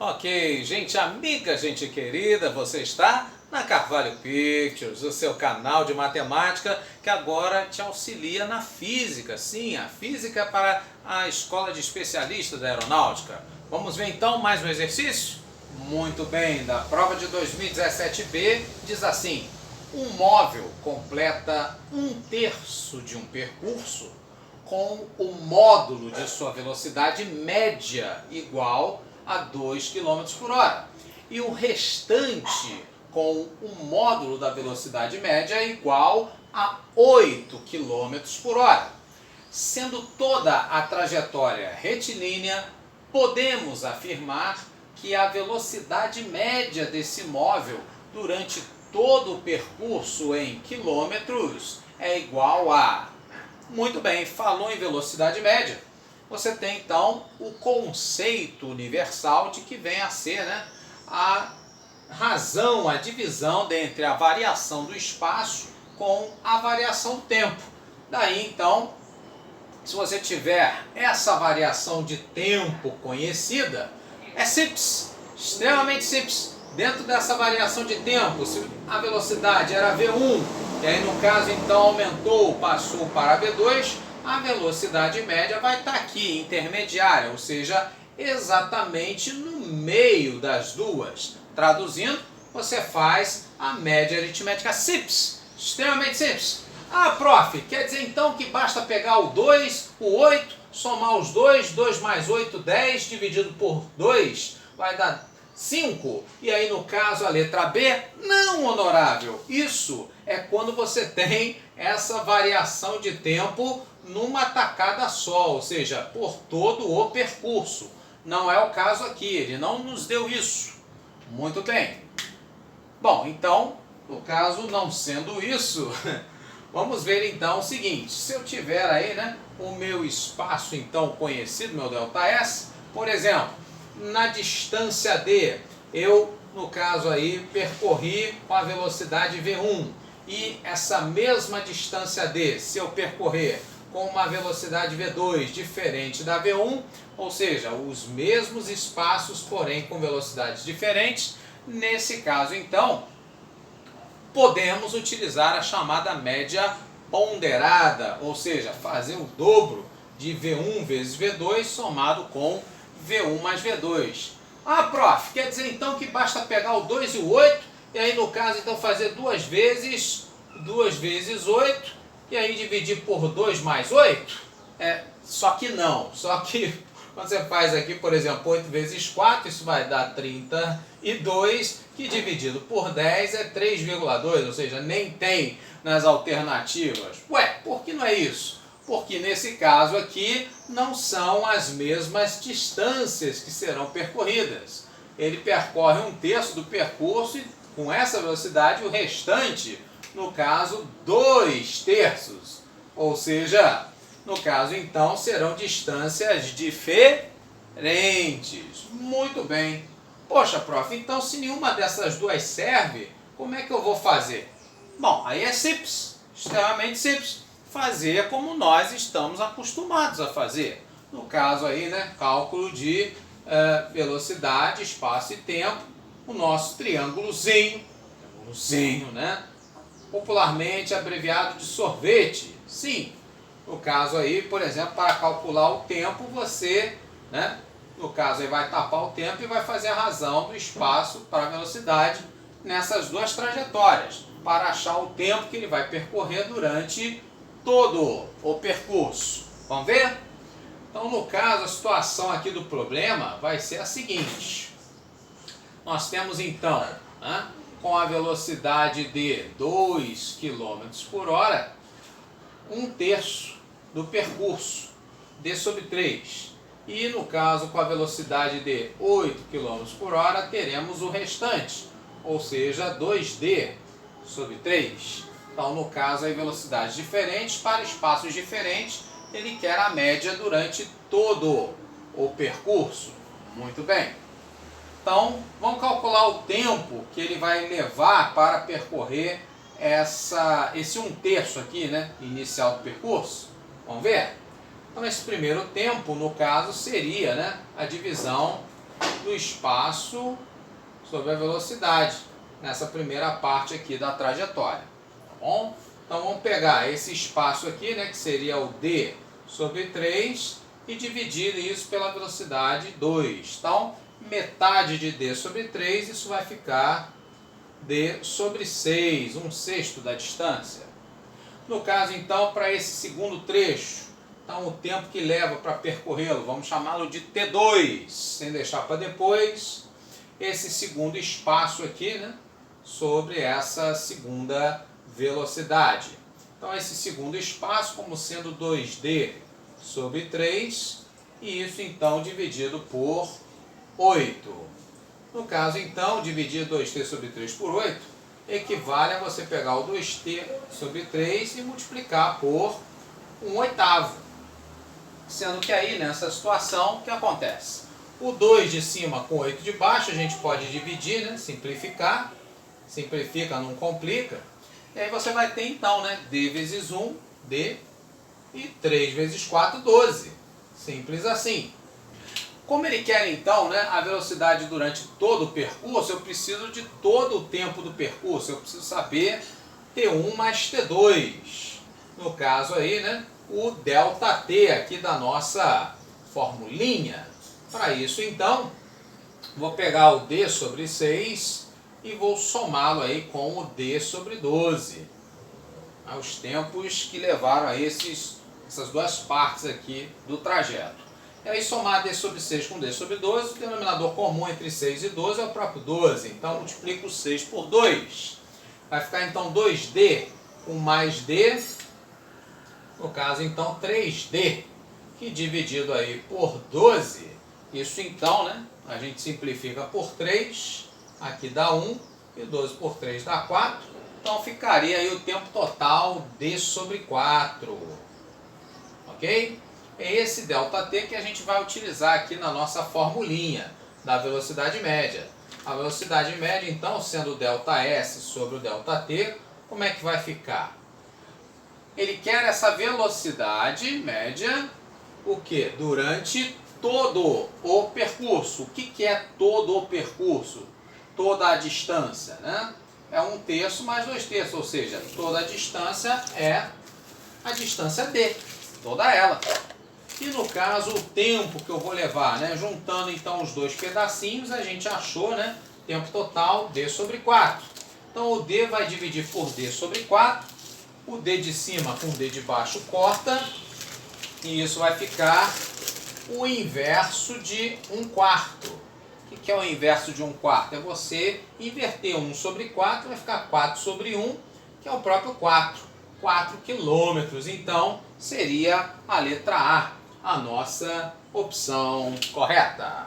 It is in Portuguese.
Ok, gente amiga, gente querida, você está na Carvalho Pictures, o seu canal de matemática que agora te auxilia na física. Sim, a física para a Escola de Especialistas da Aeronáutica. Vamos ver então mais um exercício? Muito bem, da prova de 2017B diz assim: um móvel completa 1/3 de um percurso com o módulo de sua velocidade média igual a 2 km por hora. E o restante com o módulo da velocidade média igual a 8 km por hora. Sendo toda a trajetória retilínea, podemos afirmar que a velocidade média desse móvel durante todo o percurso em quilômetros é igual a... Muito bem, falou em velocidade média. Você tem então o conceito universal de que vem a ser, a razão, a divisão entre a variação do espaço com a variação do tempo. Daí então, se você tiver essa variação de tempo conhecida, é simples, extremamente simples. Dentro dessa variação de tempo, se a velocidade era V1, e aí no caso então aumentou, passou para V2, a velocidade média vai estar aqui, intermediária, ou seja, exatamente no meio das duas. Traduzindo, você faz a média aritmética simples, extremamente simples. Ah, prof, quer dizer então que basta pegar o 2, o 8, somar os dois, 2 mais 8, 10, dividido por 2, vai dar 5. E aí no caso a letra B, não, honorável. Isso é quando você tem essa variação de tempo numa tacada só, ou seja, por todo o percurso. Não é o caso aqui, ele não nos deu isso. Muito bem. Bom, então, no caso não sendo isso, vamos ver então o seguinte: se eu tiver aí, o meu espaço então conhecido, meu ΔS, por exemplo, na distância D, eu, no caso aí, percorri com a velocidade V1. E essa mesma distância D, se eu percorrer com uma velocidade V2 diferente da V1, ou seja, os mesmos espaços, porém com velocidades diferentes, nesse caso então, podemos utilizar a chamada média ponderada, ou seja, fazer o dobro de V1 vezes V2 somado com V1 mais V2. Ah, prof, quer dizer então que basta pegar o 2 e o 8, e aí no caso então fazer 2 vezes 8, e aí dividir por 2 mais 8? Só que não, só que quando você faz aqui, por exemplo, 8 vezes 4, isso vai dar 32, que dividido por 10 é 3,2, ou seja, nem tem nas alternativas. Ué, por que não é isso? Porque nesse caso aqui não são as mesmas distâncias que serão percorridas. Ele percorre 1/3 do percurso e com essa velocidade o restante, no caso, 2/3. Ou seja, no caso então serão distâncias diferentes. Muito bem. Poxa, prof, então se nenhuma dessas duas serve, como é que eu vou fazer? Bom, aí é simples, extremamente simples. Fazer como nós estamos acostumados a fazer. No caso aí, cálculo de velocidade, espaço e tempo, o nosso triângulozinho, popularmente abreviado de sorvete. Sim, no caso aí, por exemplo, para calcular o tempo, você, no caso aí vai tapar o tempo e vai fazer a razão do espaço para a velocidade nessas duas trajetórias, para achar o tempo que ele vai percorrer durante todo o percurso. Vamos ver? Então, no caso, a situação aqui do problema vai ser a seguinte. Nós temos então, com a velocidade de 2 km por hora, 1/3 do percurso, D sobre 3. E no caso, com a velocidade de 8 km por hora, teremos o restante, ou seja, 2D sobre 3. Então, no caso, aí, velocidades diferentes para espaços diferentes, ele quer a média durante todo o percurso. Muito bem. Então, vamos calcular o tempo que ele vai levar para percorrer esse 1/3 aqui, inicial do percurso. Vamos ver? Então, esse primeiro tempo, no caso, seria a divisão do espaço sobre a velocidade, nessa primeira parte aqui da trajetória, tá bom? Então vamos pegar esse espaço aqui, né, que seria o d sobre 3, e dividir isso pela velocidade 2. Então, metade de d sobre 3, isso vai ficar d sobre 6, 1/6 da distância. No caso, então, para esse segundo trecho, então o tempo que leva para percorrê-lo, vamos chamá-lo de T2, sem deixar para depois, esse segundo espaço aqui, né, sobre essa segunda velocidade. Então, esse segundo espaço como sendo 2D sobre 3, e isso então dividido por 8. No caso, então, dividir 2t sobre 3 por 8 equivale a você pegar o 2t sobre 3 e multiplicar por 1/8. Sendo que aí, nessa situação, o que acontece? O 2 de cima com 8 de baixo, a gente pode dividir, né? Simplificar. Simplifica, não complica. E aí você vai ter, então, né? d vezes 1, d, e 3 vezes 4, 12. Simples assim. Como ele quer, então, né, a velocidade durante todo o percurso, eu preciso de todo o tempo do percurso. Eu preciso saber T1 mais T2. No caso aí, né, o ΔT aqui da nossa formulinha. Para isso, então, vou pegar o d sobre 6 e vou somá-lo aí com o d sobre 12. Os tempos que levaram a essas duas partes aqui do trajeto. E aí somar d sobre 6 com d sobre 12, o denominador comum entre 6 e 12 é o próprio 12. Então multiplico 6 por 2. Vai ficar então 2d com mais d, no caso então 3d, que dividido aí por 12, isso então, né, a gente simplifica por 3, aqui dá 1, e 12 por 3 dá 4. Então ficaria aí o tempo total d sobre 4. Ok? É esse ΔT que a gente vai utilizar aqui na nossa formulinha da velocidade média. A velocidade média, então, sendo o ΔS sobre o ΔT, como é que vai ficar? Ele quer essa velocidade média, o que? Durante todo o percurso. O que é todo o percurso? Toda a distância, né? É 1/3 mais 2/3, ou seja, toda a distância é a distância d, toda ela. E no caso, o tempo que eu vou levar, né? Juntando então os dois pedacinhos, a gente achou, né? Tempo total d sobre 4. Então o d vai dividir por d sobre 4. O d de cima com o d de baixo corta. E isso vai ficar o inverso de 1/4. O que é o inverso de 1/4? É você inverter 1 sobre 4, vai ficar 4 sobre 1, que é o próprio 4. 4 quilômetros. Então seria a letra A a nossa opção correta.